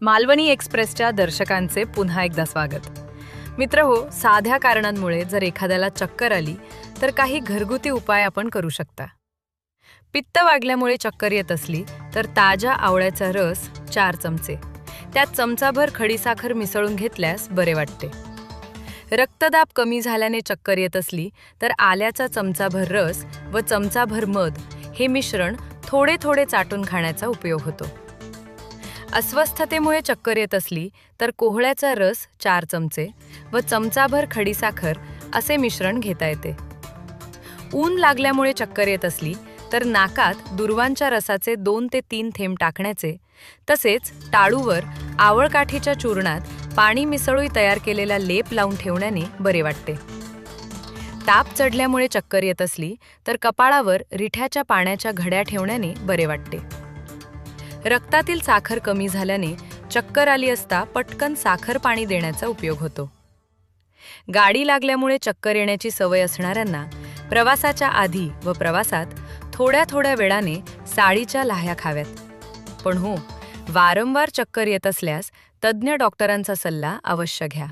मालवणी एक्सप्रेसच्या दर्शकांचे पुन्हा एकदा स्वागत. मित्रहो, साध्या कारणांमुळे जर एखाद्याला चक्कर आली तर काही घरगुती उपाय आपण करू शकता. पित्त वाढल्यामुळे चक्कर येत असली तर ताज्या आवळ्याचा रस 4 चमचे, त्यात चमचाभर खडीसाखर मिसळून घेतल्यास बरे वाटते. रक्तदाब कमी झाल्याने चक्कर येत असली तर आल्याचा चमचाभर रस व चमचाभर मध हे मिश्रण थोडे थोडे चाटून खाण्याचा उपयोग होतो. अस्वस्थतेमुळे चक्कर येत असली तर कोहळ्याचा रस 4 चमचे व चमचाभर खडीसाखर असे मिश्रण घेता येते. ऊन लागल्यामुळे चक्कर येत असली तर नाकात दुर्वांच्या रसाचे 2 ते 3 थेंब टाकण्याचे, तसेच टाळूवर आवळकाठीच्या चूर्णात पाणी मिसळून तयार केलेला लेप लावून ठेवण्याने बरे वाटते. ताप चढल्यामुळे चक्कर येत असली तर कपाळावर रिठ्याच्या पाण्याच्या घड्या ठेवण्याने बरे वाटते. रक्तातील साखर कमी झाल्याने चक्कर आली असता पटकन साखर पाणी देण्याचा उपयोग होतो. गाडी लागल्यामुळे चक्कर येण्याची सवय असणाऱ्यांना प्रवासाच्या आधी व प्रवासात थोड्या थोड्या वेळाने साळीच्या लाह्या खाव्यात. पण हो, वारंवार चक्कर येत असल्यास तज्ज्ञ डॉक्टरांचा सल्ला अवश्य घ्या.